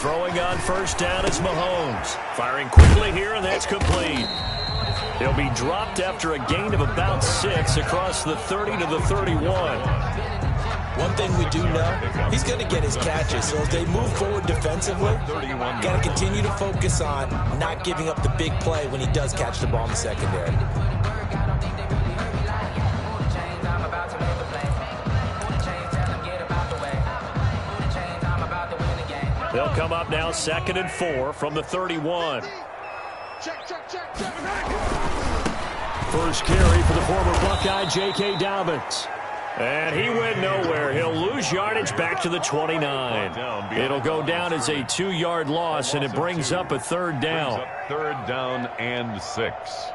Throwing on first down is Mahomes. Firing quickly here, and that's complete. He'll be dropped after a gain of about 6 across the 30 to the 31. One thing we do know, he's going to get his catches. So as they move forward defensively, got to continue to focus on not giving up the big play when he does catch the ball in the secondary. They'll come up now 2nd and 4 from the 31. First carry for the former Buckeye, J.K. Dobbins. And he went nowhere. He'll lose yardage back to the 29. It'll go down as a 2-yard loss, and it brings up a 3rd down. 3rd down and 6.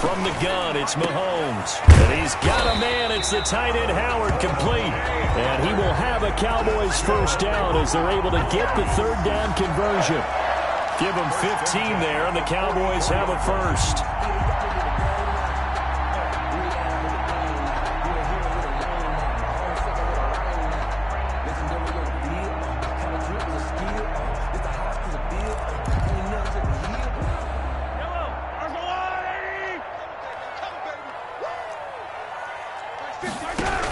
From the gun, it's Mahomes. And he's got a man. It's the tight end, Howard, complete. And he will have a Cowboys first down as they're able to get the 3rd down conversion. Give them 15 there, and the Cowboys have a first.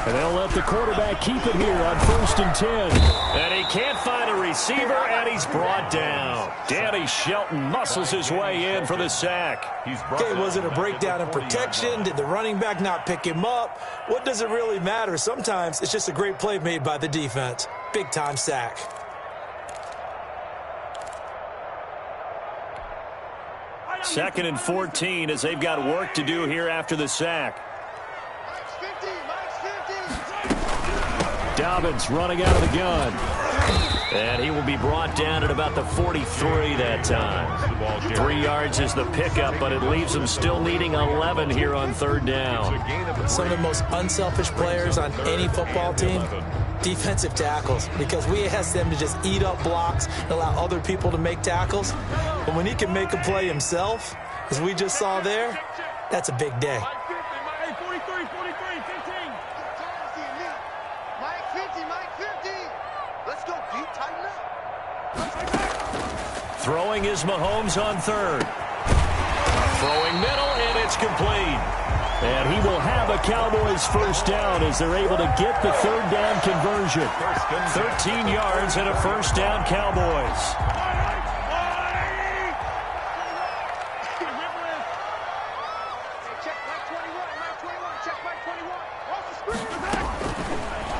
And they'll let the quarterback keep it here on 1st and 10. And he can't find a receiver, and he's brought down. Danny Shelton muscles his way in for the sack. Okay, was it a breakdown in protection? Did the running back not pick him up? What does it really matter? Sometimes it's just a great play made by the defense. Big-time sack. Second and 14 as they've got work to do here after the sack. Dobbins running out of the gun. And he will be brought down at about the 43 that time. 3 yards is the pickup, but it leaves them still needing 11 here on 3rd down. Some of the most unselfish players on any football team, defensive tackles, because we ask them to just eat up blocks and allow other people to make tackles. But when he can make a play himself, as we just saw there, that's a big day. Throwing is Mahomes on 3rd. Throwing middle, and it's complete. And he will have a Cowboys first down as they're able to get the 3rd down conversion. 13 yards and a first down, Cowboys.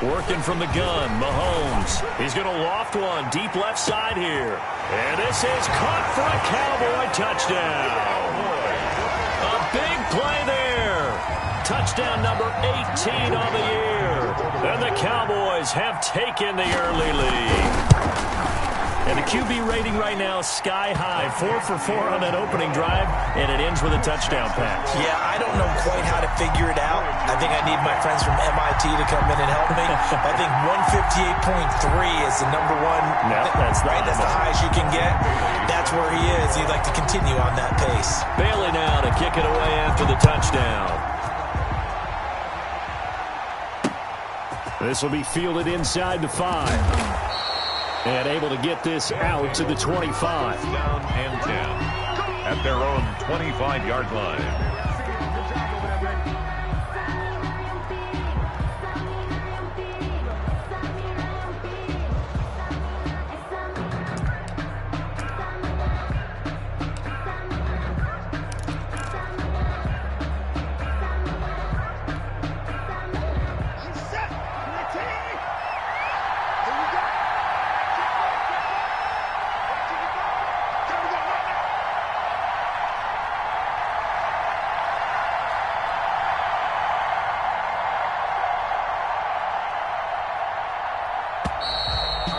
Working from the gun, Mahomes. He's going to loft one deep left side here. And this is caught for a Cowboy touchdown. A big play there. Touchdown number 18 on the year. And the Cowboys have taken the early lead. And the QB rating right now, sky high. 4 for 4 on that opening drive, and it ends with a touchdown pass. Yeah, I don't know quite how to figure it out. I think I need my friends from MIT to come in and help me. I think 158.3 is the number one. No, that's right. That's the highest you can get. That's where he is. He'd like to continue on that pace. Bailey now to kick it away after the touchdown. This will be fielded inside the 5. And able to get this out to the 25. Down and 10 at their own 25-yard line.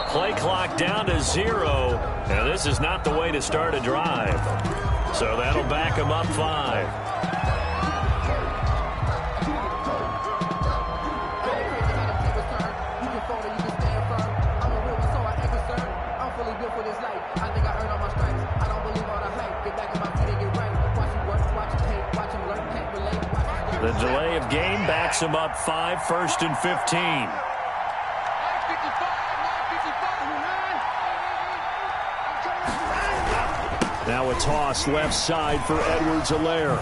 Play clock down to 0. Now, this is not the way to start a drive. So that'll back them up 5. The delay of game backs him up 5, 1st and 15. Now a toss left side for Edwards-Helaire.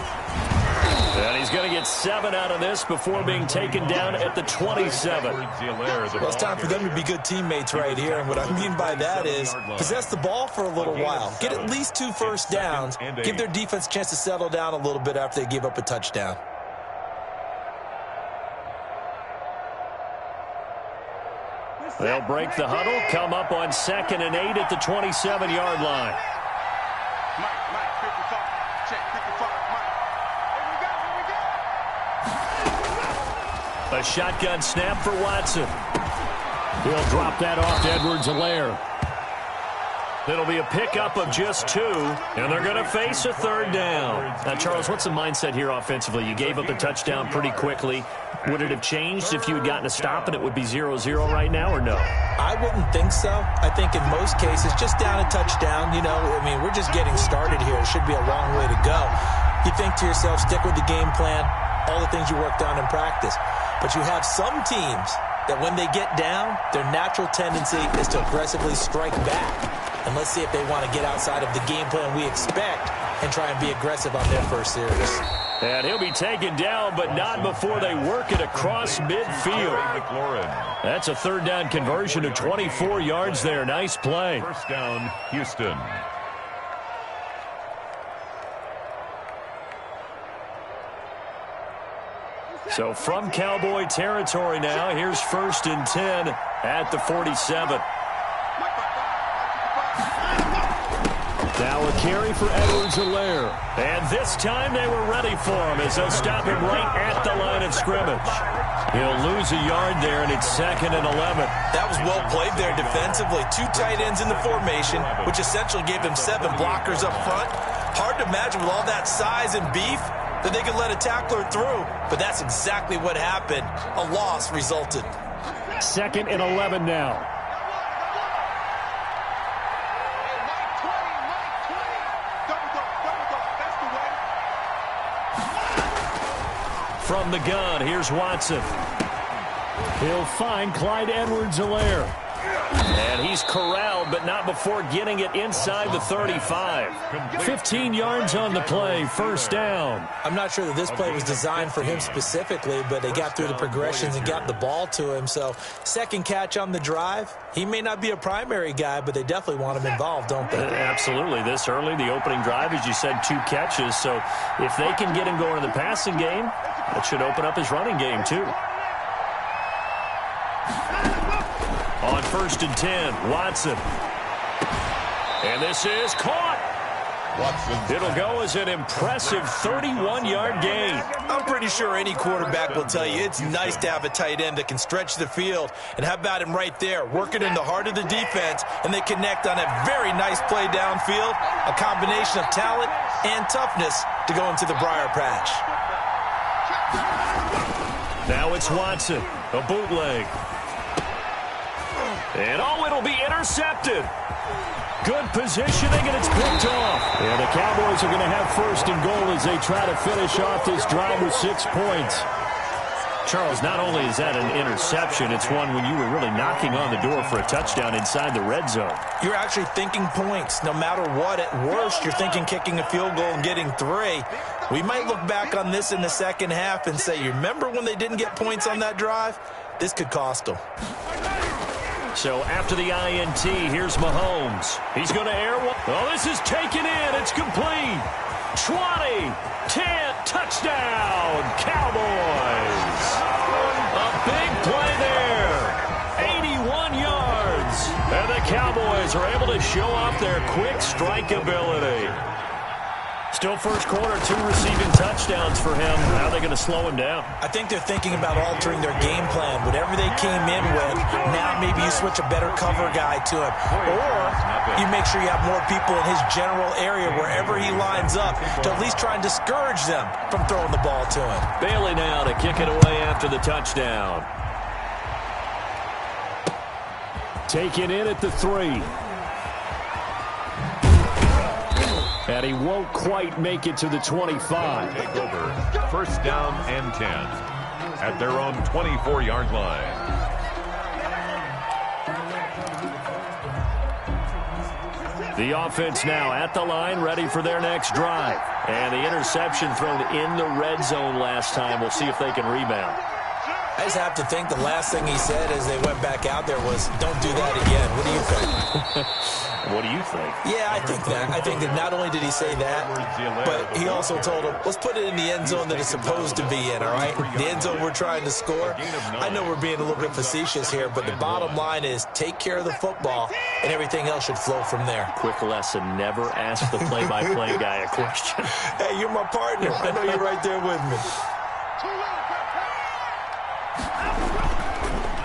And he's going to get 7 out of this before being taken down at the 27. Well, it's time for them to be good teammates right here. And what I mean by that is possess the ball for a little while. Get at least 2 first downs. Give their defense a chance to settle down a little bit after they give up a touchdown. They'll break the huddle, come up on 2nd and 8 at the 27-yard line. A shotgun snap for Watson. He'll drop that off to Edwards-Helaire. It'll be a pickup of just 2, and they're going to face a 3rd down. Now, Charles, what's the mindset here offensively? You gave up the touchdown pretty quickly. Would it have changed if you had gotten a stop and it would be 0-0 right now, or no? I wouldn't think so. I think in most cases, just down a touchdown, you know, I mean, we're just getting started here. It should be a long way to go. You think to yourself, stick with the game plan, all the things you worked on in practice. But you have some teams that when they get down, their natural tendency is to aggressively strike back. And let's see if they want to get outside of the game plan we expect and try and be aggressive on their first series. And he'll be taken down, but not before they work it across midfield. That's a 3rd down conversion of 24 yards there. Nice play. 1st down, Houston. So from Cowboy territory now, here's 1st and 10 at the 47. Now a carry for Edwards-Helaire. And this time they were ready for him as they'll stop him right at the line of scrimmage. He'll lose a yard there, and it's 2nd and 11. That was well played there defensively. 2 tight ends in the formation, which essentially gave them 7 blockers up front. Hard to imagine with all that size and beef that they could let a tackler through. But that's exactly what happened. A loss resulted. 2nd and 11 now. From the gun, here's Watson. He'll find Clyde Edwards-Helaire. And he's corralled, but not before getting it inside the 35. 15 yards on the play, 1st down. I'm not sure that this play was designed for him specifically, but they got through the progressions and got the ball to him. So, 2nd catch on the drive. He may not be a primary guy, but they definitely want him involved, don't they? Absolutely. This early, the opening drive, as you said, 2 catches. So, if they can get him going in the passing game, that should open up his running game, too. On 1st and 10, Watson. And this is caught. It'll go as an impressive 31-yard gain. I'm pretty sure any quarterback will tell you it's nice to have a tight end that can stretch the field. And how about him right there, working in the heart of the defense, and they connect on a very nice play downfield, a combination of talent and toughness to go into the briar patch. Now it's Watson, a bootleg. And it'll be intercepted. Good positioning, and it's picked off. And the Cowboys are going to have 1st and goal as they try to finish off this drive with 6 points. Charles, not only is that an interception, it's one when you were really knocking on the door for a touchdown inside the red zone. You're actually thinking points. No matter what, at worst, you're thinking kicking a field goal and getting 3. We might look back on this in the 2nd half and say, you remember when they didn't get points on that drive? This could cost them. So after the INT, here's Mahomes. He's going to air one. Oh, this is taken in. It's complete. 20, 10, touchdown, Cowboys. A big play there. 81 yards. And the Cowboys are able to show off their quick strike ability. Still 1st quarter, 2 receiving touchdowns for him. How are they going to slow him down? I think they're thinking about altering their game plan. Whatever they came in with, now maybe you switch a better cover guy to him. Or you make sure you have more people in his general area wherever he lines up to at least try and discourage them from throwing the ball to him. Bailey now to kick it away after the touchdown. Taken in at the 3. And he won't quite make it to the 25. Take over. First down and 10 at their own 24-yard line. The offense now at the line, ready for their next drive. And the interception thrown in the red zone last time. We'll see if they can rebound. I just have to think the last thing he said as they went back out there was, don't do that again. What do you think? What do you think? Yeah, I think that. I think that not only did he say that, but he also told him, let's put it in the end zone that it's supposed to be in, all right? The end zone we're trying to score. I know we're being a little bit facetious here, but the bottom line is take care of the football, and everything else should flow from there. Quick lesson, never ask the play-by-play guy a question. Hey, you're my partner. I know you're right there with me.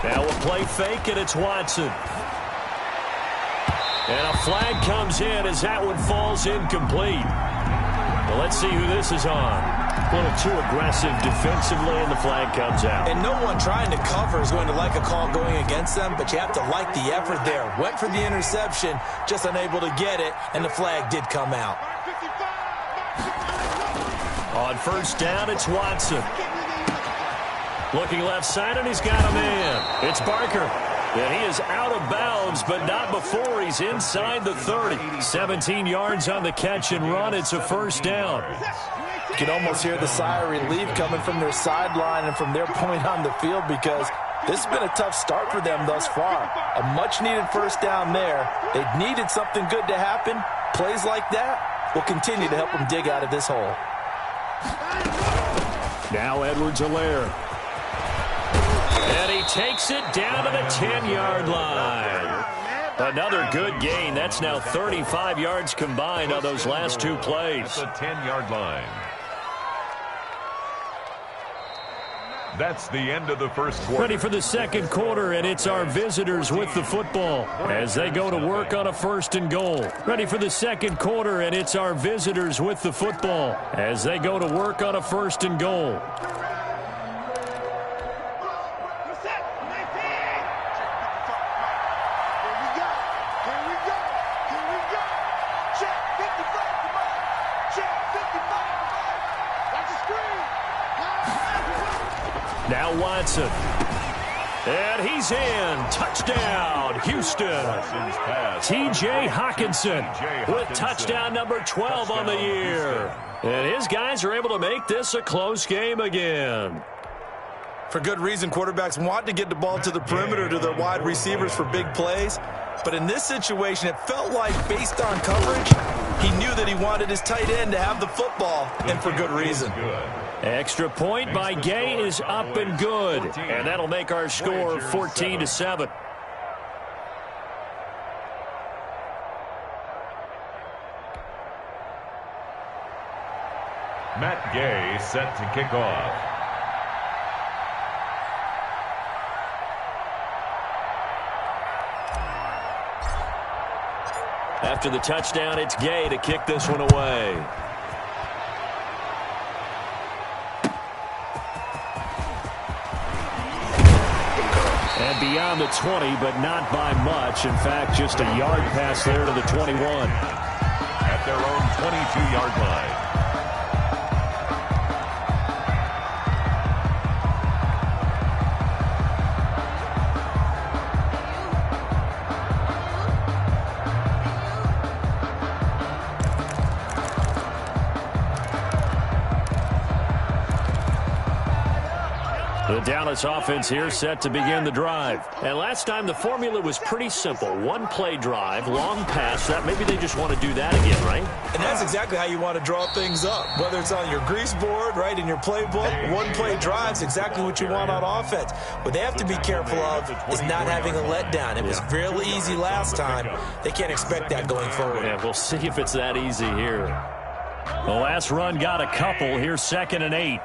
Now a play fake, and it's Watson. And a flag comes in as that one falls incomplete. Well, let's see who this is on. A little too aggressive defensively, and the flag comes out. And no one trying to cover is going to like a call going against them, but you have to like the effort there. Went for the interception, just unable to get it, and the flag did come out. On first down, it's Watson. Looking left side, and he's got a man. It's Barker. And he is out of bounds, but not before he's inside the 30. 17 yards on the catch and run. It's a first down. You can almost hear the sigh of relief coming from their sideline and from their point on the field, because this has been a tough start for them thus far. A much-needed first down there. They needed something good to happen. Plays like that will continue to help them dig out of this hole. Now Edwards-Helaire. And he takes it down to the 10-yard line. Another good gain. That's now 35 yards combined on those last two plays. At the 10-yard line. That's the end of the first quarter. Ready for the second quarter, and it's our visitors with the football as they go to work on a first and goal. Ready for the second quarter, and it's our visitors with the football as they go to work on a first and goal. Now Watson. And he's in. Touchdown, Houston. T.J. Hockenson with touchdown number 12 on the year. And his guys are able to make this a close game again. For good reason, quarterbacks want to get the ball to the perimeter to their wide receivers for big plays. But in this situation, it felt like, based on coverage, he knew that he wanted his tight end to have the football, and for good reason. Extra point by Gay is up and good. And that'll make our score 14-7. Matt Gay set to kick off. After the touchdown, it's Gay to kick this one away. And beyond the 20, but not by much. In fact, just a yard pass there to the 21. At their own 22-yard line. The Dallas offense here set to begin the drive. And last time the formula was pretty simple. One play drive, long pass. That maybe they just want to do that again, right? And that's exactly how you want to draw things up. Whether it's on your grease board, right, in your playbook, one play drive's exactly what you want on offense. What they have to be careful of is not having a letdown. It was fairly easy last time. They can't expect that going forward. Yeah, we'll see if it's that easy here. The last run got a couple. Here's 2nd and 8.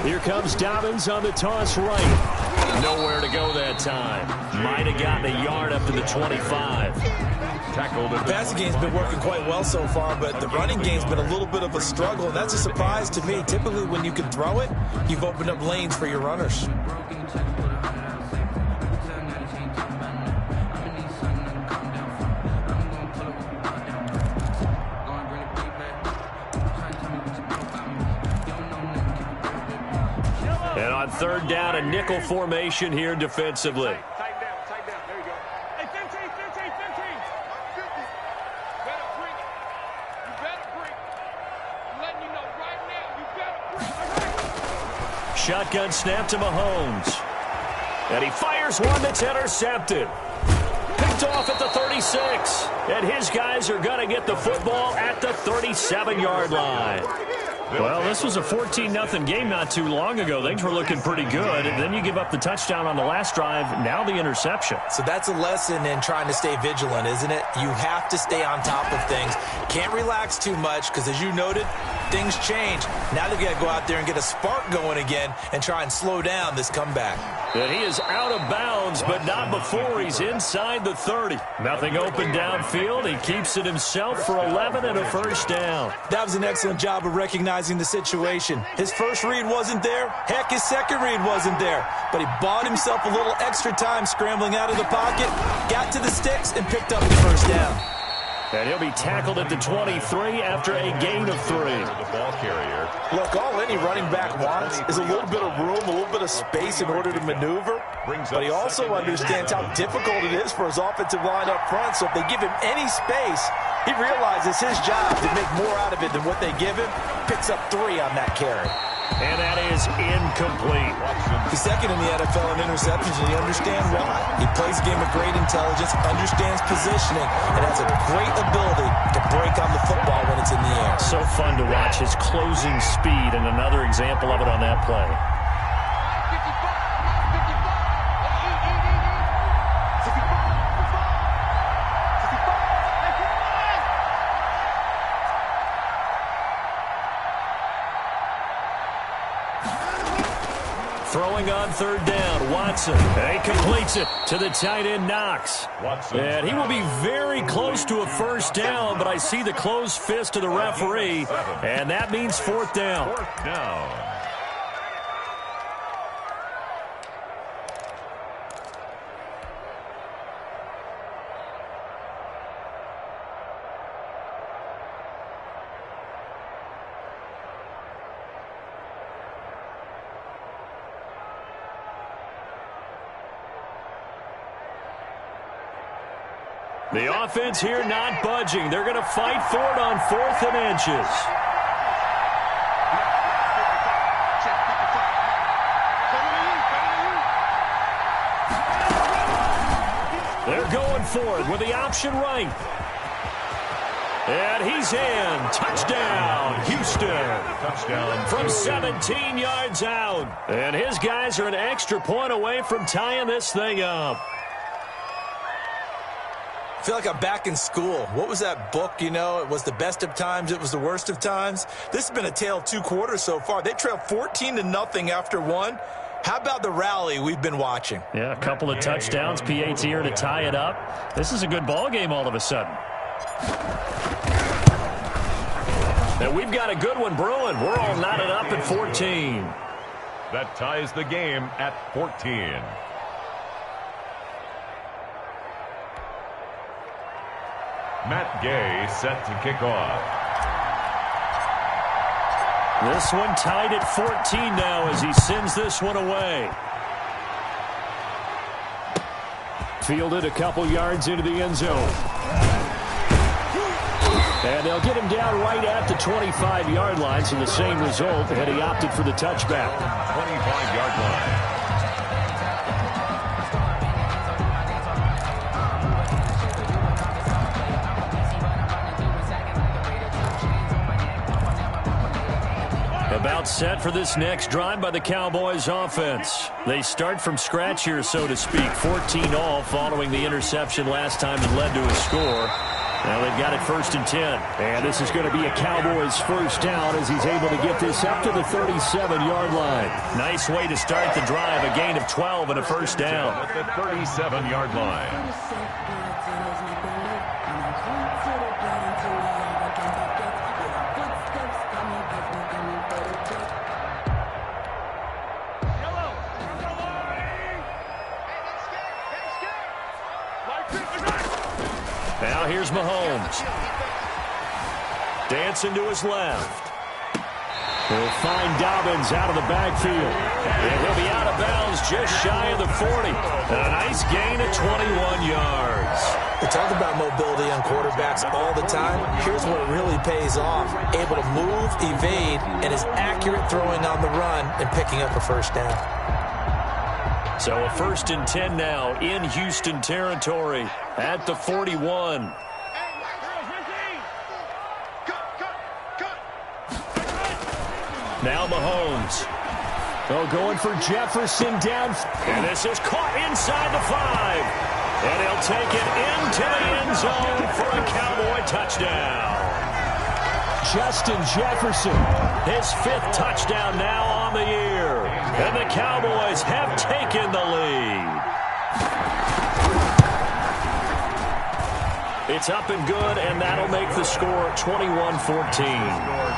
Here comes Dobbins on the toss right. Nowhere to go that time. Might have gotten a yard up to the 25. Tackled. The passing game's been working quite well so far, but the running game's been a little bit of a struggle, and that's a surprise to me. Typically, when you can throw it, you've opened up lanes for your runners. On third down, a nickel formation here defensively. Tighten down. There you go. Hey, 15. Better bring it. You better bring it. I'm letting you know right now, you better bring it. Shotgun snap to Mahomes. And he fires one that's intercepted. Picked off at the 36. And his guys are going to get the football at the 37-yard line. Well, this was a 14-0 game not too long ago. Things were looking pretty good. And then you give up the touchdown on the last drive. Now the interception. So that's a lesson in trying to stay vigilant, isn't it? You have to stay on top of things. Can't relax too much because, as you noted, things change. Now they've got to go out there and get a spark going again and try and slow down this comeback. And he is out of bounds, but not before he's inside the 30. Nothing open downfield. He keeps it himself for 11 and a first down. That was an excellent job of recognizing the situation. His first read wasn't there. Heck, his second read wasn't there. But he bought himself a little extra time scrambling out of the pocket, got to the sticks, and picked up the first down. And he'll be tackled at the 23 after a gain of 3. The ball carrier. Look, all any running back wants is a little bit of room, a little bit of space in order to maneuver. But he also understands how difficult it is for his offensive line up front. So if they give him any space, he realizes his job to make more out of it than what they give him. Picks up 3 on that carry. And that is incomplete. He's second in the NFL in interceptions, and you understand why. He plays a game of great intelligence, understands positioning, and has a great ability to break on the football when it's in the air. So fun to watch his closing speed, and another example of it on that play. Throwing on third down, Watson. He completes it to the tight end, Knox. And he will be very close to a first down, but I see the closed fist of the referee, and that means fourth down. Fourth down. The offense here not budging. They're going to fight for it on 4th and inches. They're going for it with the option right. And he's in. Touchdown, Houston. Touchdown from 17 yards out. And his guys are an extra point away from tying this thing up. I feel like I'm back in school. What was that book, you know? It was the best of times. It was the worst of times. This has been a tale of 2 quarters so far. They trailed 14-0 after 1. How about the rally we've been watching? Yeah, a couple of touchdowns, PAT here to tie it up. This is a good ball game all of a sudden. And we've got a good one brewing. We're all knotted up at 14. That ties the game at 14. Matt Gay set to kick off. This one tied at 14 now as he sends this one away. Fielded a couple yards into the end zone. And they'll get him down right at the 25-yard line, so the same result, and he opted for the touchback. 25-yard line. About set for this next drive by the Cowboys offense. They start from scratch here, so to speak. 14 all following the interception last time that led to a score. Now they've got it 1st and 10. And this is going to be a Cowboys first down as he's able to get this up to the 37-yard line. Nice way to start the drive. A gain of 12 and a first down. At the 37-yard line. Now here's Mahomes. Dancing to his left. He'll find Dobbins out of the backfield. And he'll be out of bounds just shy of the 40. And a nice gain of 21 yards. We talk about mobility on quarterbacks all the time. Here's what really pays off. Able to move, evade, and is accurate throwing on the run and picking up a first down. So a 1st and 10 now in Houston territory at the 41. Now Mahomes. Oh, going for Jefferson down. And this is caught inside the 5. And he'll take it into the end zone for a Cowboy touchdown. Justin Jefferson, his 5th touchdown now on the year. And the Cowboys have taken the lead. It's up and good, and that'll make the score 21-14.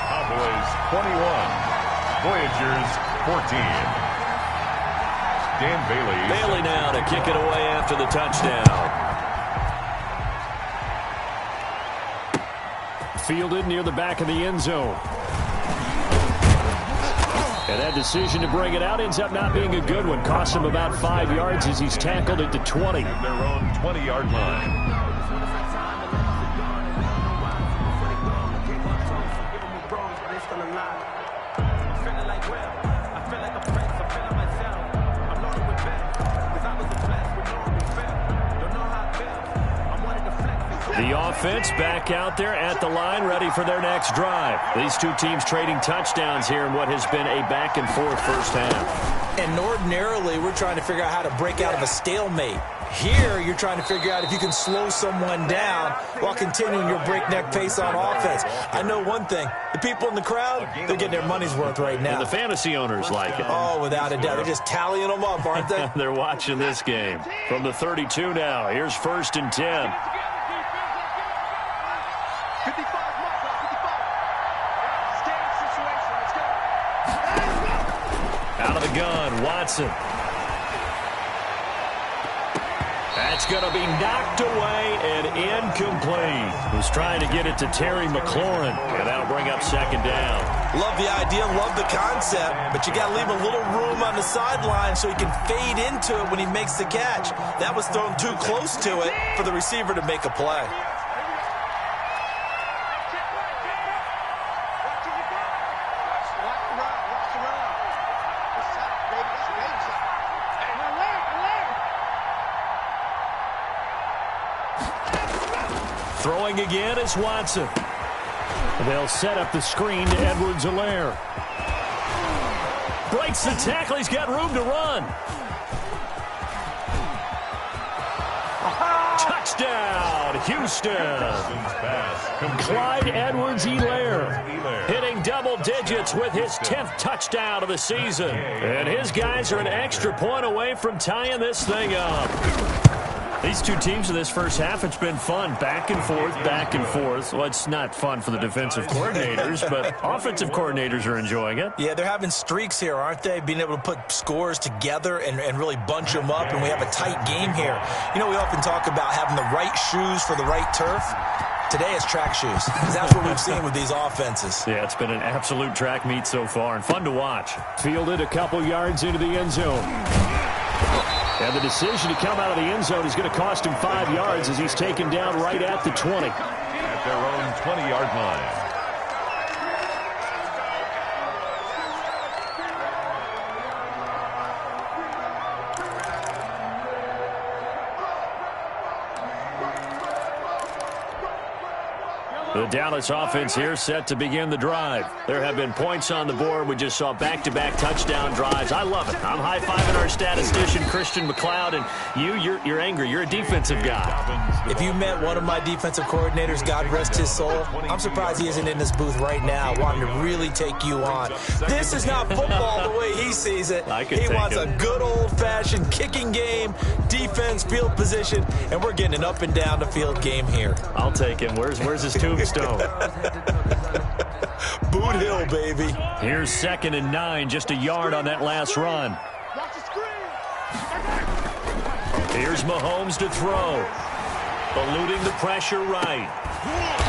Cowboys 21. Voyagers 14. Dan Bailey. Bailey now to kick it away after the touchdown. Fielded near the back of the end zone. And that decision to bring it out ends up not being a good one. Cost him about 5 yards as he's tackled at the 20. At their own 20-yard line. The offense back out there at the line, ready for their next drive. These two teams trading touchdowns here in what has been a back-and-forth first half. And ordinarily, we're trying to figure out how to break out of a stalemate. Here, you're trying to figure out if you can slow someone down while continuing your breakneck pace on offense. I know one thing. The people in the crowd, they're getting their money's worth right now. And the fantasy owners like it. Oh, without a doubt. They're just tallying them up, aren't they? They're watching this game. From the 32 now, here's 1st and 10. Out of the gun, Watson. That's going to be knocked away and incomplete. He's trying to get it to Terry McLaurin, and that'll bring up 2nd down. Love the idea, love the concept, but you got to leave a little room on the sideline so he can fade into it when he makes the catch. That was thrown too close to it for the receiver to make a play. Throwing again is Watson. They'll set up the screen to Edwards-Helaire. Breaks the tackle. He's got room to run. Touchdown, Houston. Clyde Edwards-Helaire hitting double digits with his 10th touchdown of the season. And his guys are an extra point away from tying this thing up. These two teams in this first half, it's been fun. Back and forth, back and forth. Well, it's not fun for the defensive coordinators, but offensive coordinators are enjoying it. Yeah, they're having streaks here, aren't they? Being able to put scores together and really bunch them up, and we have a tight game here. You know, we often talk about having the right shoes for the right turf. Today it's track shoes. That's what we've seen with these offenses. Yeah, it's been an absolute track meet so far and fun to watch. Fielded a couple yards into the end zone. And the decision to come out of the end zone is going to cost him 5 yards as he's taken down right at the 20. At their own 20-yard line. The Dallas offense here set to begin the drive. There have been points on the board. We just saw back-to-back touchdown drives. I love it. I'm high-fiving our statistician, Christian McLeod, and you're angry. You're a defensive guy. If you met one of my defensive coordinators, God rest his soul, I'm surprised he isn't in this booth right now wanting to really take you on. This is not football the way he sees it. He wants a good old-fashioned kicking game, defense, field position, and we're getting an up-and-down-the-field game here. I'll take him. Where's his tombstone? Boot Hill, baby. Here's 2nd and 9, just a yard on that last run. Here's Mahomes to throw. Eluding the pressure right.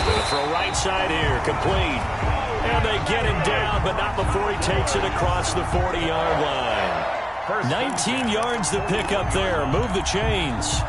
Gonna throw right side here, complete. And they get him down, but not before he takes it across the 40-yard line. 19 yards to pick up there. Move the chains.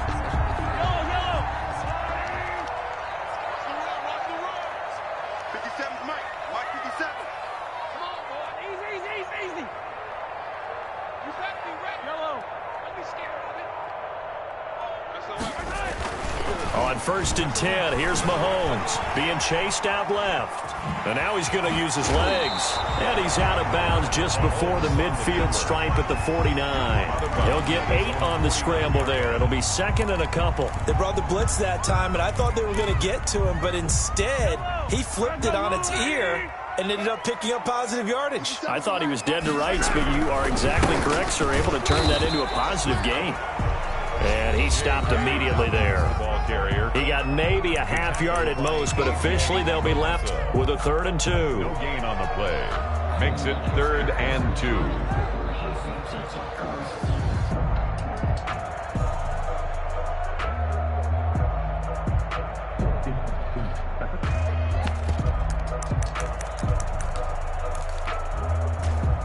On 1st and 10, here's Mahomes being chased out left. And now he's going to use his legs. And he's out of bounds just before the midfield stripe at the 49. He'll get 8 on the scramble there. It'll be 2nd and a couple. They brought the blitz that time, and I thought they were going to get to him, but instead he flipped it on its ear and ended up picking up positive yardage. I thought he was dead to rights, but you are exactly correct, sir. Able to turn that into a positive gain. And he stopped immediately there. He got maybe a half yard at most, but officially they'll be left with a 3rd and 2. No gain on the play. Makes it 3rd and 2.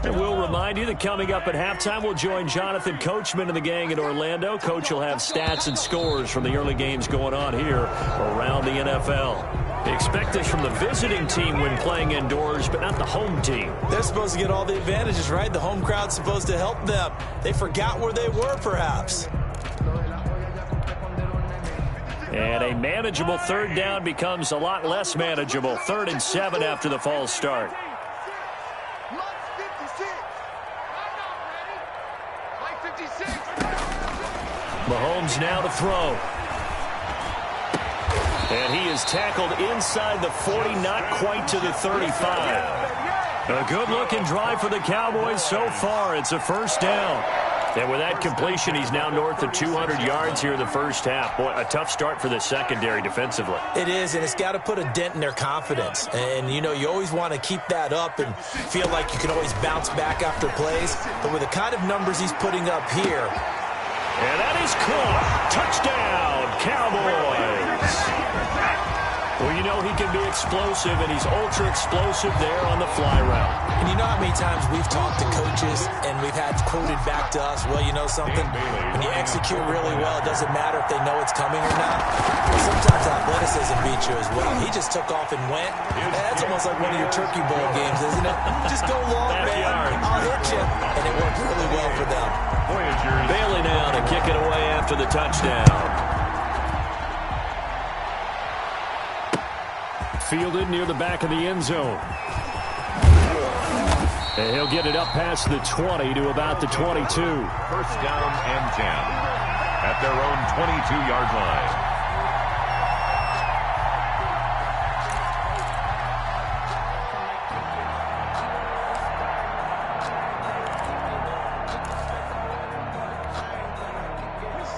And we'll remind you that coming up at halftime, we'll join Jonathan Coachman and the gang in Orlando. Coach will have stats and scores from the early games going on here around the NFL. Expect this from the visiting team when playing indoors, but not the home team. They're supposed to get all the advantages, right? The home crowd's supposed to help them. They forgot where they were, perhaps. And a manageable 3rd down becomes a lot less manageable. 3rd and 7 after the false start. Mahomes now to throw. And he is tackled inside the 40, not quite to the 35. A good-looking drive for the Cowboys so far. It's a 1st down. And with that completion, he's now north of 200 yards here in the 1st half. Boy, a tough start for the secondary defensively. It is, and it's got to put a dent in their confidence. And, you always want to keep that up and feel like you can always bounce back after plays. But with the kind of numbers he's putting up here. And that is caught. Touchdown, Cowboys. Well, he can be explosive, and he's ultra-explosive there on the fly route. And you know how many times we've talked to coaches and we've had quoted back to us, well, you know something? When you execute really well, it doesn't matter if they know it's coming or not. Well, sometimes athleticism beats you as well. He just took off and went. That's almost like one of your Turkey Bowl games, isn't it? Just go long, man. I'll hit you. And it worked really well for them. Bailey now to kick it away after the touchdown. Fielded near the back of the end zone. And he'll get it up past the 20 to about the 22. 1st down and 10 at their own 22-yard line.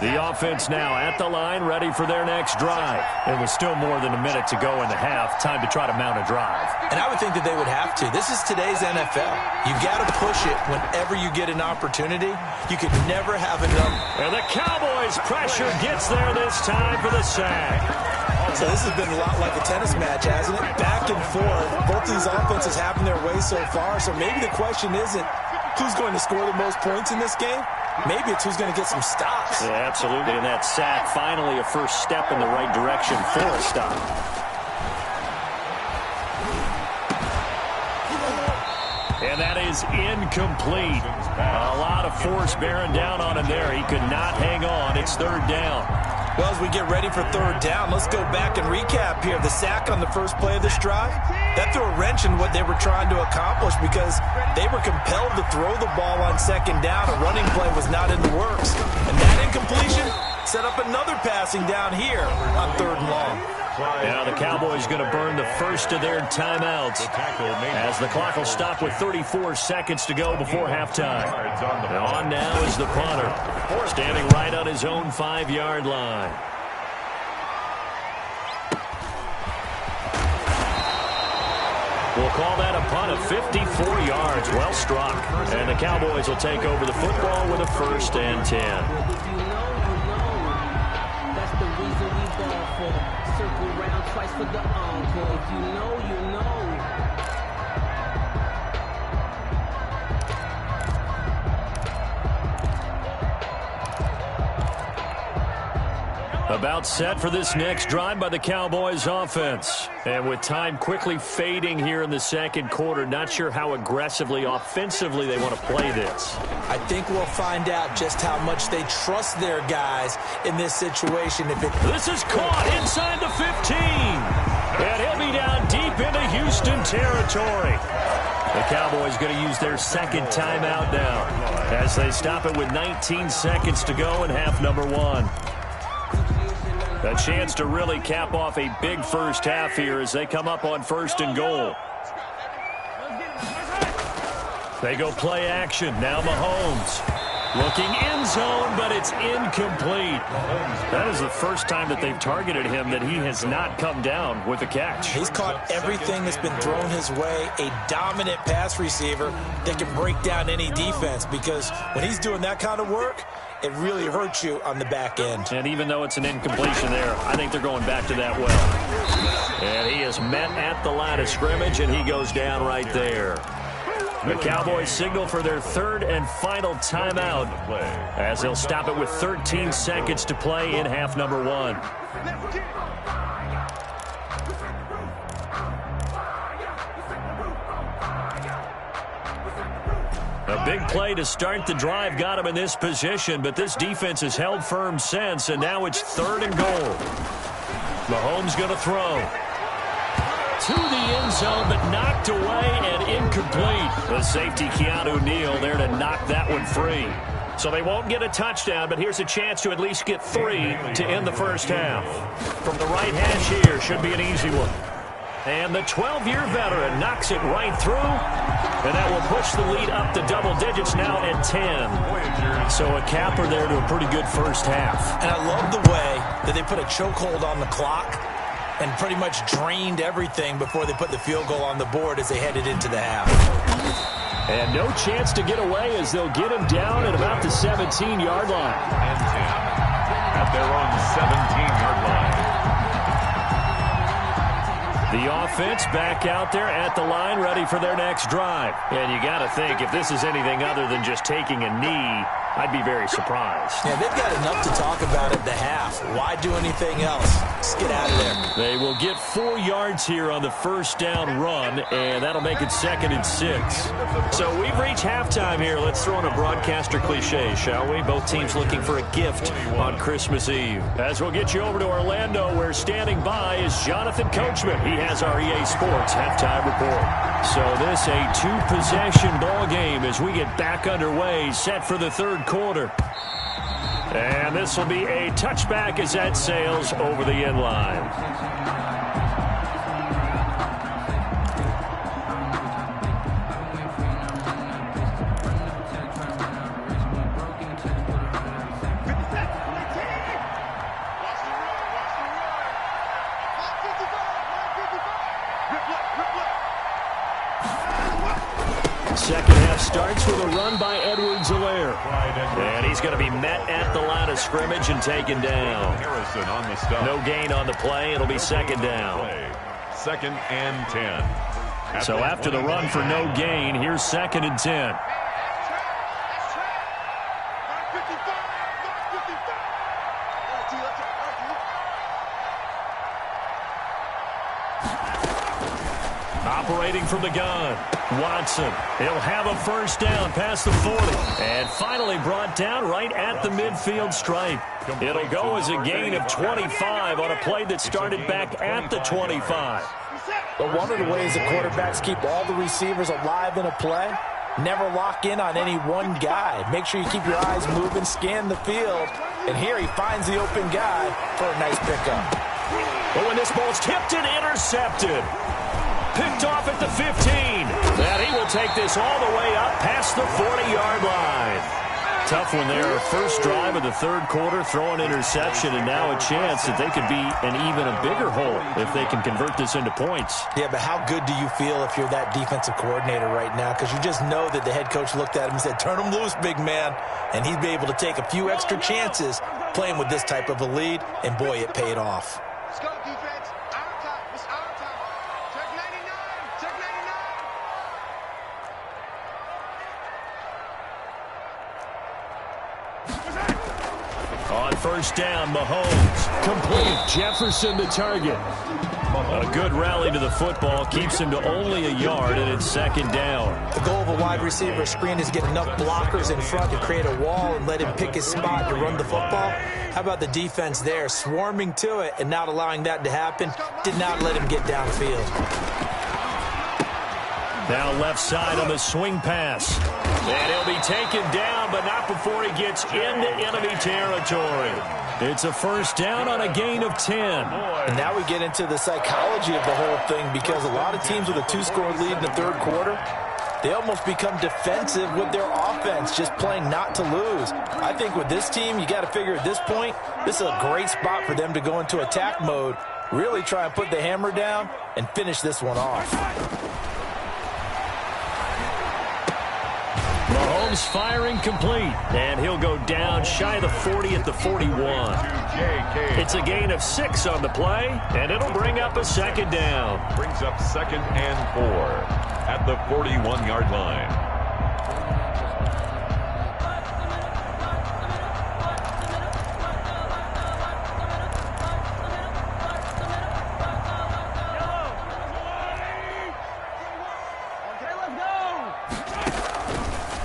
The offense now at the line, ready for their next drive. And with still more than a minute to go in the half, time to try to mount a drive. And I would think that they would have to. This is today's NFL. You got to push it whenever you get an opportunity. You could never have enough. And the Cowboys' pressure gets there this time for the sack. So this has been a lot like a tennis match, hasn't it? Back and forth. Both these offenses having their way so far. So maybe the question isn't who's going to score the most points in this game. Maybe it's who's going to get some stops. Yeah, absolutely. And that sack, finally a first step in the right direction for a stop. And that is incomplete. A lot of force bearing down on him there. He could not hang on. It's 3rd down. Well, as we get ready for 3rd down, let's go back and recap here. The sack on the first play of this drive, that threw a wrench in what they were trying to accomplish because they were compelled to throw the ball on 2nd down. A running play was not in the works. And that incompletion set up another passing down here on 3rd and long. Now the Cowboys going to burn the first of their timeouts as the clock will stop with 34 seconds to go before halftime. On now is the punter, standing right on his own 5-yard line. We'll call that a punt of 54 yards. Well struck. And the Cowboys will take over the football with a 1st and 10. Circle round twice for the encore. If you know, you know. About set for this next drive by the Cowboys offense. And with time quickly fading here in the second quarter, not sure how aggressively, offensively they want to play this. I think we'll find out just how much they trust their guys in this situation. This is caught inside the 15. And he'll be down deep into Houston territory. The Cowboys going to use their second timeout now as they stop it with 19 seconds to go in half number one. A chance to really cap off a big first half here as they come up on 1st and goal. They go play action. Now Mahomes looking end zone, but it's incomplete. That is the first time that they've targeted him that he has not come down with a catch. He's caught everything that's been thrown his way. A dominant pass receiver that can break down any defense, because when he's doing that kind of work, it really hurts you on the back end. And even though it's an incompletion there, I think they're going back to that well. And he is met at the line of scrimmage, and he goes down right there. The Cowboys signal for their third and final timeout as they'll stop it with 13 seconds to play in half number one. A big play to start the drive got him in this position, but this defense has held firm since, and now it's 3rd and goal. Mahomes going to throw. To the end zone, but knocked away and incomplete. The safety, Keanu Neal, there to knock that one free. So they won't get a touchdown, but here's a chance to at least get 3 to end the first half. From the right hash here, should be an easy one. And the 12-year veteran knocks it right through, and that will push the lead up to double digits now at 10. So a capper there to a pretty good first half. And I love the way that they put a chokehold on the clock and pretty much drained everything before they put the field goal on the board as they headed into the half. And no chance to get away as they'll get him down at about the 17-yard line. And 10 at their own 17-yard line. The offense back out there at the line, ready for their next drive. And you got to think, if this is anything other than just taking a knee, I'd be very surprised. Yeah, they've got enough to talk about at the half. Why do anything else? Just get out of there. They will get 4 yards here on the first down run, and that'll make it 2nd and 6. So we've reached halftime here. Let's throw in a broadcaster cliche, shall we? Both teams looking for a gift on Christmas Eve. As we'll get you over to Orlando, where standing by is Jonathan Coachman. He has our EA Sports halftime report. So this a 2-possession ball game as we get back underway, set for the third quarter. And this will be a touchback as that sails over the end line. Second half starts with a run by Edwards-Helaire. And he's going to be met at the line of scrimmage and taken down. Harrison on the stop. No gain on the play. It'll be 2nd down. 2nd and 10. So after the run for no gain, here's 2nd and 10. Operating from the gun, Watson. He'll have a first down past the 40. And finally brought down right at the midfield stripe. It'll go as a gain of 25 on a play that started back at the 25. But one of the ways the quarterbacks keep all the receivers alive in a play, never lock in on any one guy. Make sure you keep your eyes moving, scan the field. And here he finds the open guy for a nice pickup. But when this ball's tipped and intercepted, picked off at the 15. And he will take this all the way up past the 40-yard line. Tough one there. First drive of the third quarter, throw an interception, and now a chance that they could be in even a bigger hole if they can convert this into points. Yeah, but how good do you feel if you're that defensive coordinator right now? Because you just know that the head coach looked at him and said, turn him loose, big man. And he'd be able to take a few extra chances playing with this type of a lead, and boy, it paid off. Let's go, defense. Our time. It's our time. Check 99. Check 99. On first down. Mahomes. Complete. Jefferson the target. A good rally to the football keeps him to only a yard, and it's second down. The goal of a wide receiver screen is get enough blockers in front to create a wall and let him pick his spot to run the football. How about the defense there, swarming to it and not allowing that to happen? Did not let him get downfield. Now left side on the swing pass. And he'll be taken down, but not before he gets into enemy territory. It's a first down on a gain of 10. And now we get into the psychology of the whole thing, because a lot of teams with a 2-score lead in the third quarter, they almost become defensive with their offense, just playing not to lose. I think with this team, you got to figure at this point, this is a great spot for them to go into attack mode, really try and put the hammer down and finish this one off. Mahomes firing complete, and he'll go down shy of the 40 at the 41. It's a gain of 6 on the play, and it'll bring up a second down. Brings up 2nd and 4 at the 41-yard line.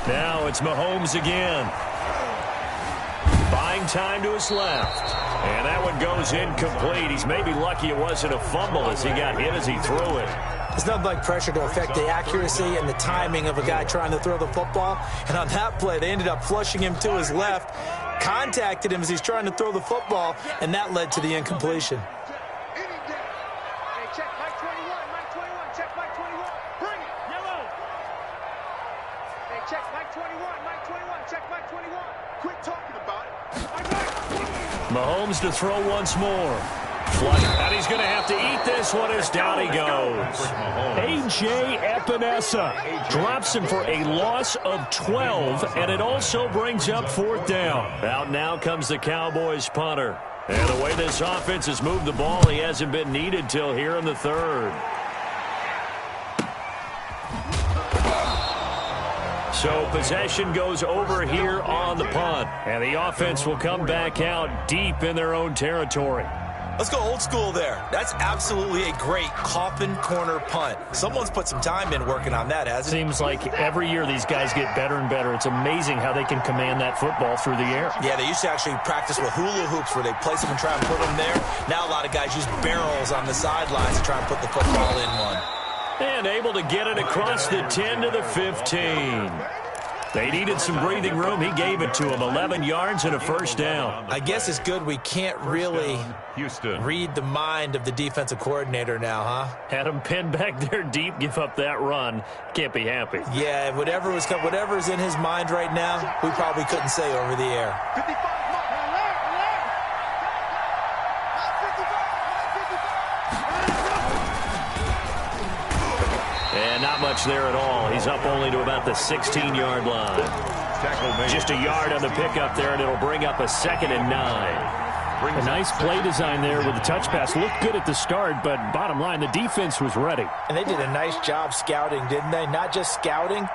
Now it's Mahomes again. Buying time to his left. And that one goes incomplete. He's maybe lucky it wasn't a fumble as he got hit as he threw it. There's nothing like pressure to affect the accuracy and the timing of a guy trying to throw the football. And on that play, they ended up flushing him to his left, contacted him as he's trying to throw the football, and that led to the incompletion. Mahomes to throw once more. And he's going to have to eat this one as down he goes. A.J. Epinesa drops him for a loss of 12, and it also brings up 4th down. Out now comes the Cowboys punter. And the way this offense has moved the ball, he hasn't been needed till here in the third. So possession goes over here on the punt. And the offense will come back out deep in their own territory. Let's go old school there. That's absolutely a great coffin corner punt. Someone's put some time in working on that, hasn't it? Seems like every year these guys get better and better. It's amazing how they can command that football through the air. Yeah, they used to actually practice with hula hoops where they place them and try and put them there. Now a lot of guys use barrels on the sidelines to try and put the football in one. And able to get it across the 10 to the 15. They needed some breathing room. He gave it to them. 11 yards and a first down. I guess it's good we can't really read the mind of the defensive coordinator now, huh? Had him pinned back there deep, give up that run. Can't be happy. Yeah, whatever's in his mind right now, we probably couldn't say over the air. And not much there at all. He's up only to about the 16-yard line. Just a yard on the pickup there, and it'll bring up a 2nd and 9. A nice play design there with the touch pass. Looked good at the start, but bottom line, the defense was ready. And they did a nice job scouting, didn't they? Not just scouting,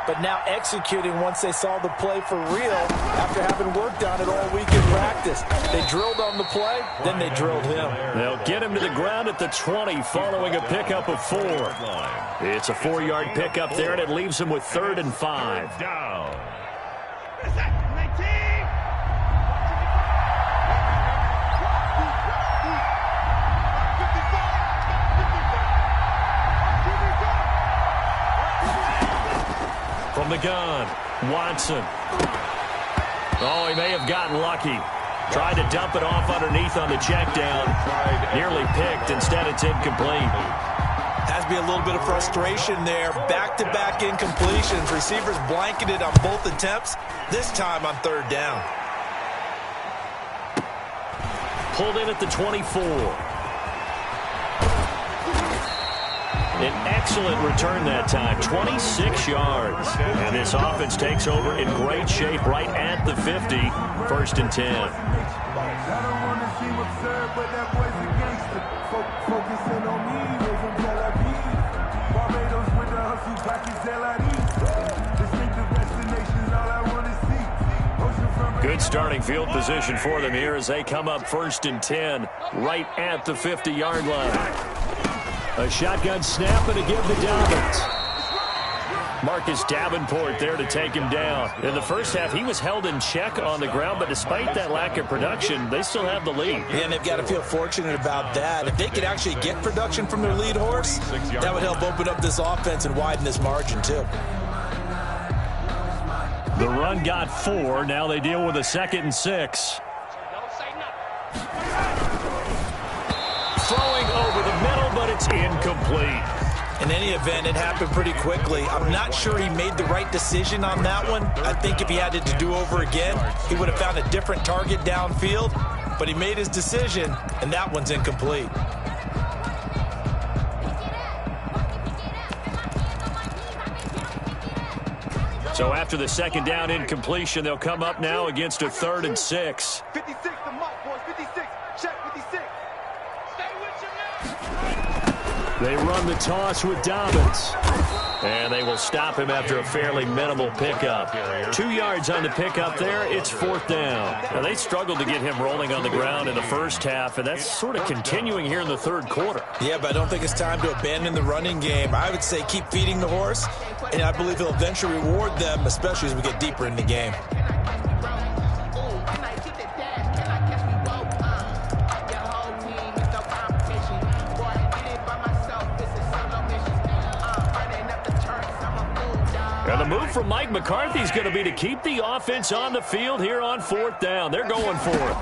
but now executing once they saw the play for real after having worked on it all week in practice. They drilled on the play, then they drilled him. They'll get him to the ground at the 20 following a pickup of 4. It's a 4-yard pickup there, and it leaves him with 3rd and 5. Down. From the gun, Watson. Oh, he may have gotten lucky. Tried to dump it off underneath on the check down. Nearly picked. Instead, it's incomplete. Has to be a little bit of frustration there. Back-to-back incompletions. Receivers blanketed on both attempts, this time on 3rd down. Pulled in at the 24. An excellent return that time, 26 yards. And this offense takes over in great shape right at the 50, 1st and 10. Good starting field position for them here as they come up 1st and 10 right at the 50-yard line. A shotgun snap and a give to Dobbins. Marcus Davenport there to take him down. In the first half, he was held in check on the ground, but despite that lack of production, they still have the lead. And they've got to feel fortunate about that. If they could actually get production from their lead horse, that would help open up this offense and widen this margin, too. The run got 4. Now they deal with a 2nd and 6. Throwing over the middle, but it's incomplete. In any event, it happened pretty quickly. I'm not sure he made the right decision on that one. I think if he had it to do over again, he would have found a different target downfield. But he made his decision, and that one's incomplete. So after the 2nd down incompletion, they'll come up now against a 3rd and 6. 56, the mark, boys. 56. Check 56. Stay with your man. They run the toss with Dobbins. And they will stop him after a fairly minimal pickup. 2 yards on the pickup there. It's 4th down. Now, they struggled to get him rolling on the ground in the first half, and that's sort of continuing here in the 3rd quarter. Yeah, but I don't think it's time to abandon the running game. I would say keep feeding the horse, and I believe he'll eventually reward them, especially as we get deeper in the game. And the move from Mike McCarthy is going to be to keep the offense on the field here on 4th down. They're going for it.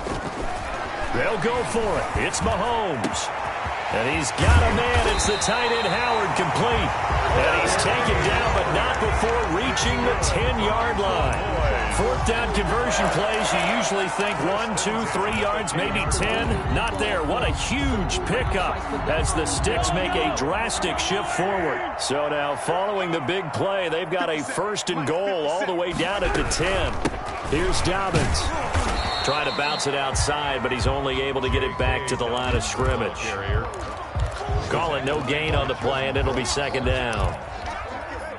They'll go for it. It's Mahomes. And he's got a man. It's the tight end Howard complete. And he's taken down, but not before reaching the 10-yard line. 4th down conversion plays, you usually think 1, 2, 3 yards, maybe 10. Not there. What a huge pickup as the Sticks make a drastic shift forward. So now following the big play, they've got a 1st and goal all the way down at the 10. Here's Dobbins. Trying to bounce it outside, but he's only able to get it back to the line of scrimmage. Call it no gain on the play, and it'll be 2nd down.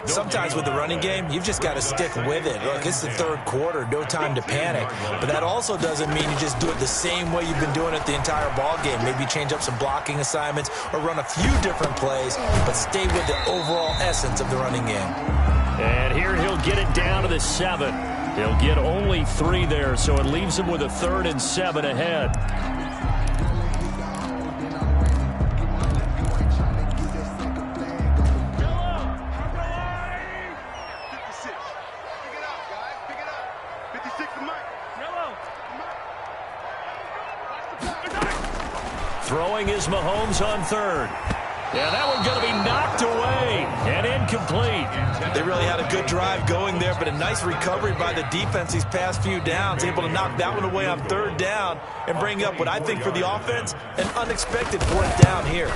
Sometimes with the running game, you've just got to stick with it. Look, it's the 3rd quarter, no time to panic. But that also doesn't mean you just do it the same way you've been doing it the entire ball game. Maybe change up some blocking assignments or run a few different plays, but stay with the overall essence of the running game. And here he'll get it down to the 7. He'll get only 3 there, so it leaves him with a 3rd and 7 ahead. Throwing is Mahomes on 3rd. Yeah, that one's going to be knocked away and incomplete. They really had a good drive going there, but a nice recovery by the defense these past few downs, able to knock that one away on 3rd down and bring up what I think for the offense, an unexpected 4th down here.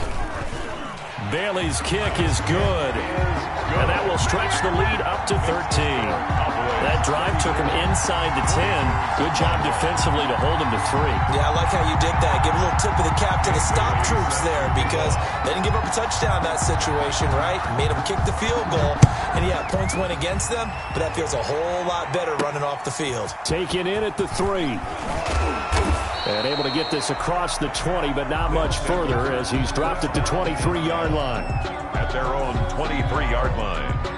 Bailey's kick is good, and that will stretch the lead up to 13. That drive took him inside the 10. Good job defensively to hold him to 3. Yeah, I like how you did that. Give a little tip of the cap to the stop troops there because they didn't give up a touchdown in that situation, right? Made them kick the field goal. And, yeah, points went against them, but that feels a whole lot better running off the field. Taken in at the 3. And able to get this across the 20, but not much further as he's dropped at the 23-yard line. At their own 23-yard line.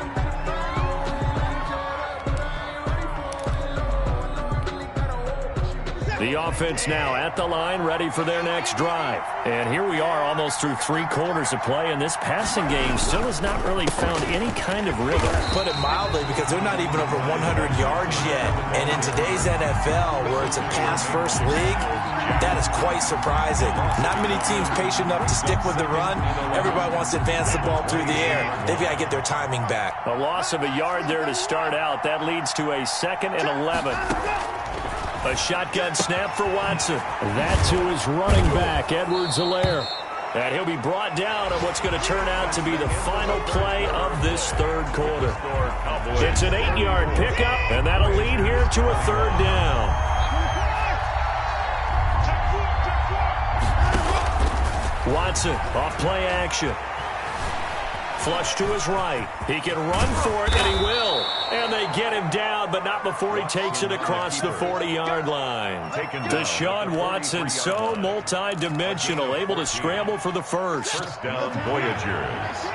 The offense now at the line, ready for their next drive. And here we are almost through 3 quarters of play, and this passing game still has not really found any kind of rhythm. Put it mildly, because they're not even over 100 yards yet. And in today's NFL, where it's a pass-first league, that is quite surprising. Not many teams patient enough to stick with the run. Everybody wants to advance the ball through the air. They've got to get their timing back. A loss of a yard there to start out. That leads to a 2nd and 11. A shotgun snap for Watson. That to his running back, Edwards-Helaire. And he'll be brought down on what's going to turn out to be the final play of this 3rd quarter. It's an 8-yard pickup, and that'll lead here to a 3rd down. Watson off play action. Flush to his right. He can run for it, and he will. And they get him down, but not before he takes it across the 40-yard line. Deshaun Watson, so multi-dimensional, able to scramble for the first. First down, Voyagers.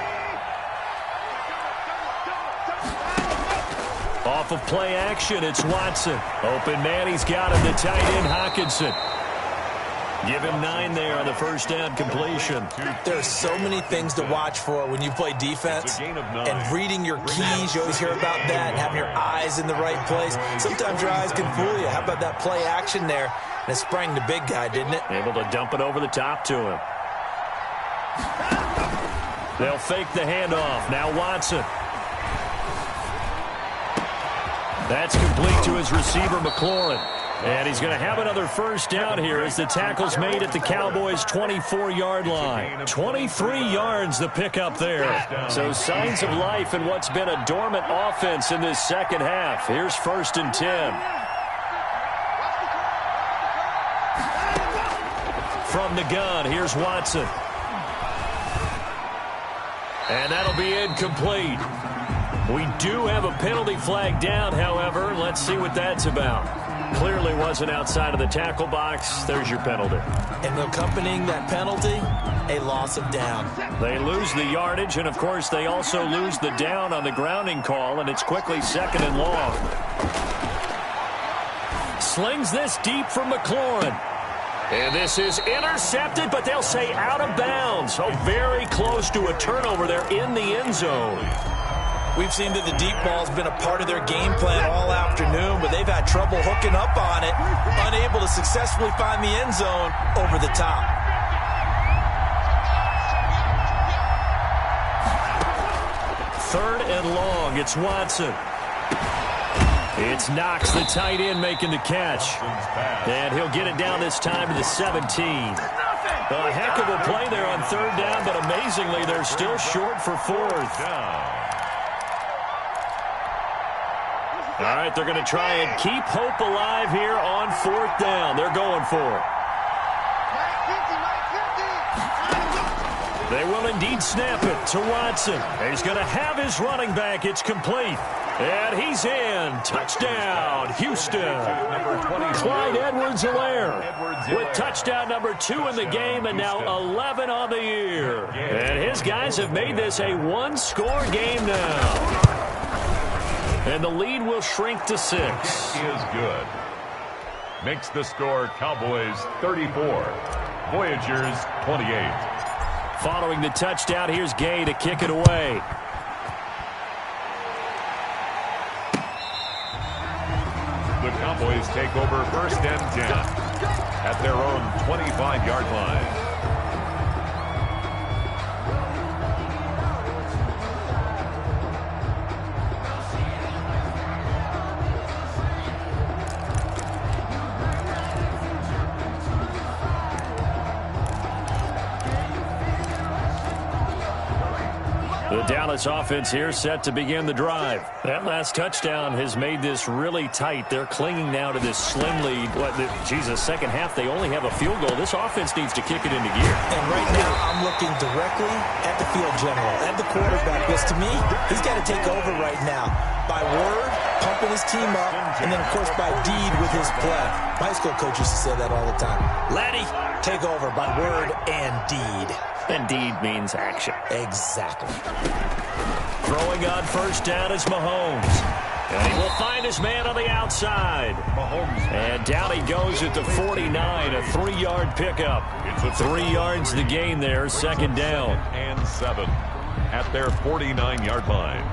Off of play action, it's Watson. Open man, he's got him. The tight end, Hockenson. Give him 9 there on the first down completion. There are so many things to watch for when you play defense. And reading your keys, you always hear about that, and having your eyes in the right place. Sometimes your eyes can fool you. How about that play action there? And it sprang the big guy, didn't it? Able to dump it over the top to him. They'll fake the handoff. Now Watson. That's complete to his receiver, McLaurin. And he's going to have another first down here as the tackle's made at the Cowboys' 24-yard line. 23 yards the pickup there. So signs of life in what's been a dormant offense in this second half. Here's 1st and 10. From the gun, here's Watson. And that'll be incomplete. We do have a penalty flag down, however. Let's see what that's about. Clearly wasn't outside of the tackle box. There's your penalty. And accompanying that penalty, a loss of down. They lose the yardage, and, of course, they also lose the down on the grounding call, and it's quickly 2nd and long. Slings this deep from McLaurin. And this is intercepted, but they'll say out of bounds. So very close to a turnover there in the end zone. We've seen that the deep ball's been a part of their game plan all afternoon, but they've had trouble hooking up on it, unable to successfully find the end zone over the top. 3rd and long, it's Watson. It's Knox, the tight end, making the catch. And he'll get it down this time to the 17. A heck of a play there on 3rd down, but amazingly, they're still short for 4th. All right, they're going to try and keep hope alive here on 4th down. They're going for it. They will indeed snap it to Watson. He's going to have his running back. It's complete. And he's in. Touchdown, Houston. Clyde Edwards-Helaire with touchdown number 2 in the game and now 11 on the year. And his guys have made this a one-score game now. And the lead will shrink to 6. He is good. Makes the score Cowboys 34. Voyagers 28. Following the touchdown, here's Gay to kick it away. The Cowboys take over 1st and 10 at their own 25-yard line. The Dallas offense here set to begin the drive. That last touchdown has made this really tight. They're clinging now to this slim lead. Second half, they only have a field goal. This offense needs to kick it into gear. And right now, I'm looking directly at the field general, at the quarterback. Because to me, he's got to take over right now. By word, pumping his team up, and then, of course, by deed with his play. My high school coach used to say that all the time. Laddie, take over by word and deed. And deed means action. Exactly. Throwing on 1st down is Mahomes. And he will find his man on the outside. And down he goes at the 49, a 3-yard pickup. 3 yards the gain there, 2nd down. And 7 at their 49-yard line.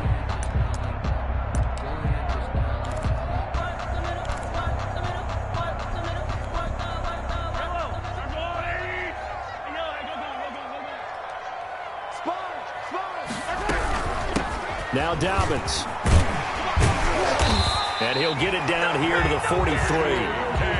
Now Dobbins. And he'll get it down here to the 43.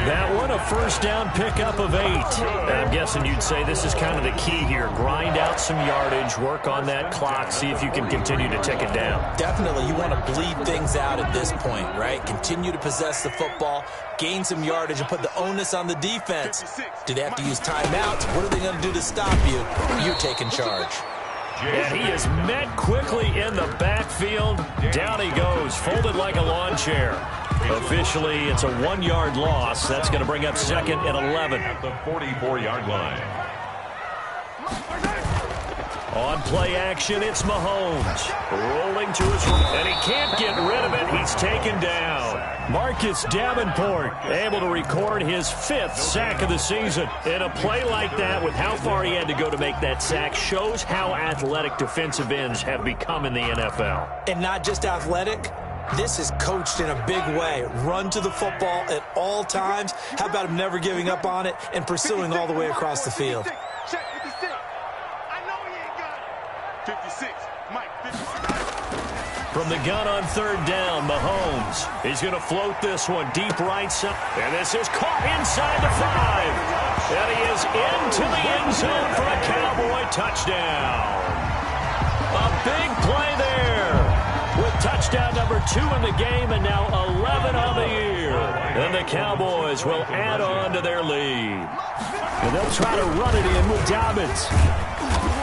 That one, a 1st down pickup of 8. I'm guessing you'd say this is kind of the key here. Grind out some yardage, work on that clock, see if you can continue to tick it down. Definitely, you want to bleed things out at this point, right? Continue to possess the football, gain some yardage, and put the onus on the defense. Do they have to use timeouts? What are they going to do to stop you? You're taking charge. And he is met quickly in the backfield. Down he goes, folded like a lawn chair. Officially, it's a 1-yard loss. That's going to bring up second and 11. At the 44-yard line. On play action, it's Mahomes. Rolling to his right, and he can't get rid of it. He's taken down. Marcus Davenport able to record his 5th sack of the season. In a play like that, with how far he had to go to make that sack, shows how athletic defensive ends have become in the NFL. And not just athletic. This is coached in a big way. Run to the football at all times. How about him never giving up on it and pursuing all the way across the field? Check 56. I know he ain't got it. 56. Mike, 56. From the gun on 3rd down, Mahomes. He's going to float this one deep right side. And this is caught inside the 5. And he is into the end zone for a Cowboy touchdown. A big play there. With touchdown number 2 in the game and now 11 on the year. And the Cowboys will add on to their lead. And they'll try to run it in with Dobbins.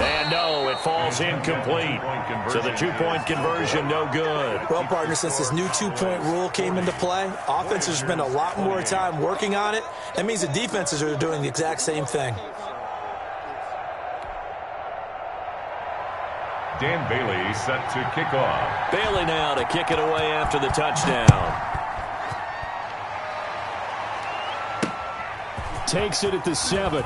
And no, it falls incomplete. So the 2-point conversion, no good. Well, partner, since this new 2-point rule came into play, offenses spend a lot more time working on it. That means the defenses are doing the exact same thing. Dan Bailey set to kick off. Bailey now to kick it away after the touchdown. Takes it at the 7.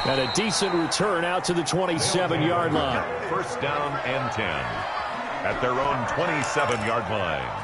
And a decent return out to the 27-yard line. 1st down and 10 at their own 27-yard line.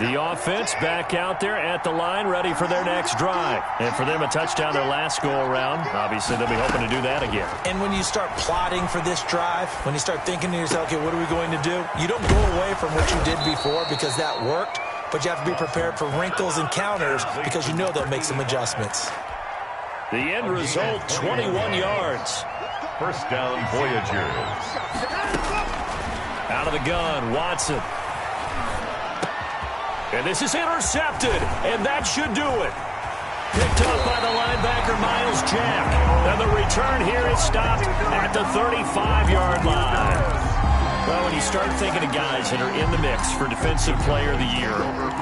The offense back out there at the line, ready for their next drive. And for them, a touchdown their last go-around. Obviously, they'll be hoping to do that again. And when you start plotting for this drive, when you start thinking to yourself, okay, what are we going to do? You don't go away from what you did before because that worked, but you have to be prepared for wrinkles and counters because you know they'll make some adjustments. The end result, 21 yards. 1st down, Voyagers. Out of the gun, Watson. And this is intercepted, and that should do it. Picked up by the linebacker, Miles Jack. And the return here is stopped at the 35-yard line. Well, when you start thinking of guys that are in the mix for Defensive Player of the Year,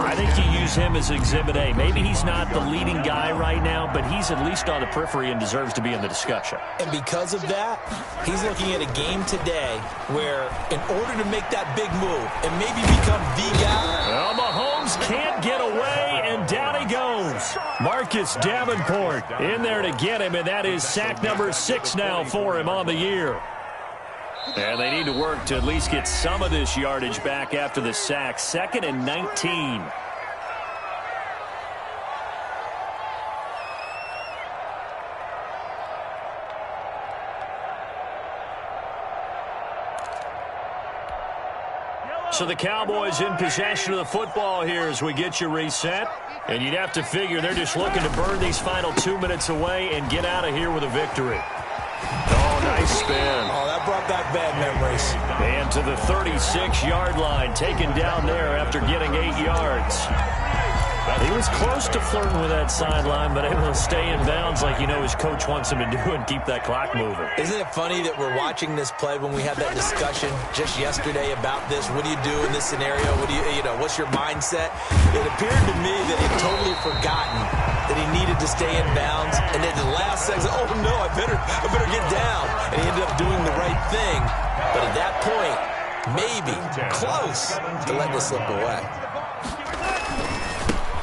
I think you use him as Exhibit A. Maybe he's not the leading guy right now, but he's at least on the periphery and deserves to be in the discussion. And because of that, he's looking at a game today where in order to make that big move and maybe become the guy. Well, Mahomes can't get away, and down he goes. Marcus Davenport in there to get him, and that is sack number 6 now for him on the year. And they need to work to at least get some of this yardage back after the sack. 2nd and 19. So the Cowboys in possession of the football here as we get you reset. And you'd have to figure they're just looking to burn these final 2 minutes away and get out of here with a victory. Oh, nice spin. Oh, that brought back bad memories. And to the 36-yard line, taken down there after getting 8 yards. He was close to flirting with that sideline, but able to stay in bounds like you know his coach wants him to do and keep that clock moving. Isn't it funny that we're watching this play when we had that discussion just yesterday about this? What do you do in this scenario? What do you know, what's your mindset? It appeared to me that he'd totally forgotten that he needed to stay in bounds, and then the last second, oh no, I better get down. And he ended up doing the right thing. But at that point, maybe close to letting it slip away.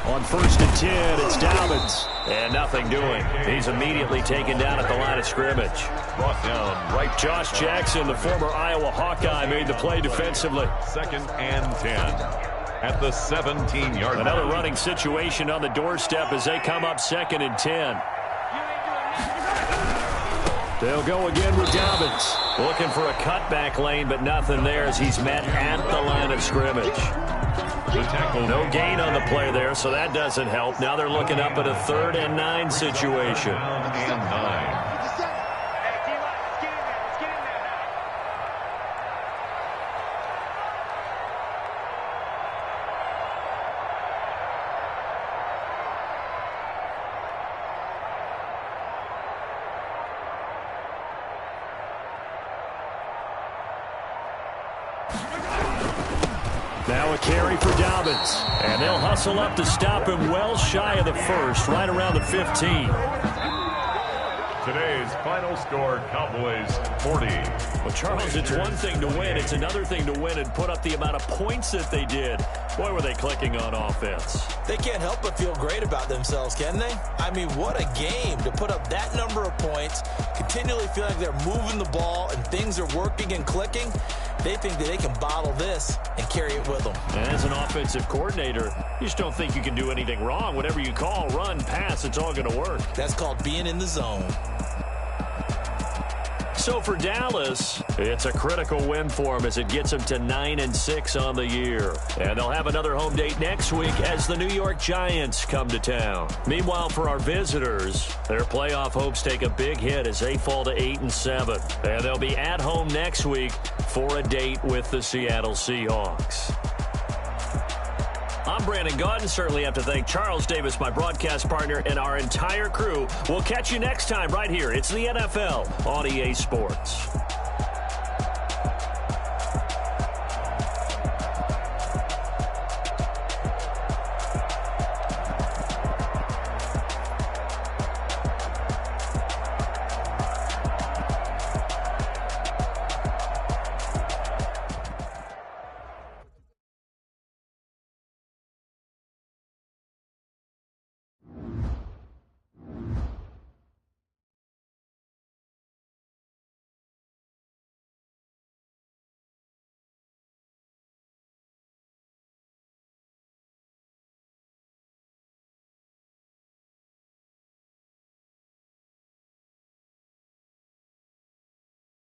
On 1st and 10, it's Dobbins. And nothing doing. He's immediately taken down at the line of scrimmage. Brought down right. Josh Jackson, the former Iowa Hawkeye, made the play defensively. 2nd and 10 at the 17-yard line. Another running situation on the doorstep as they come up 2nd and 10. They'll go again with Dobbins. Looking for a cutback lane, but nothing there as he's met at the line of scrimmage. The tackle. No gain on the play there, so that doesn't help. Now they're looking up at a 3rd and 9 situation. 3rd and 9. Now a carry for Dobbins. And they'll hustle up to stop him well shy of the first, right around the 15. Today's final score, Cowboys 40. Well, Charles, it's one thing to win. It's another thing to win and put up the amount of points that they did. Boy, were they clicking on offense. They can't help but feel great about themselves, can they? I mean, what a game to put up that number of points, continually feel like they're moving the ball and things are working and clicking. They think that they can bottle this and carry it with them. And as an offensive coordinator, you just don't think you can do anything wrong. Whatever you call, run, pass, it's all going to work. That's called being in the zone. So for Dallas, it's a critical win for them as it gets them to 9-6 on the year. And they'll have another home date next week as the New York Giants come to town. Meanwhile, for our visitors, their playoff hopes take a big hit as they fall to 8-7. And they'll be at home next week for a date with the Seattle Seahawks. I'm Brandon Gaudin. Certainly have to thank Charles Davis, my broadcast partner, and our entire crew. We'll catch you next time right here. It's the NFL on EA Sports.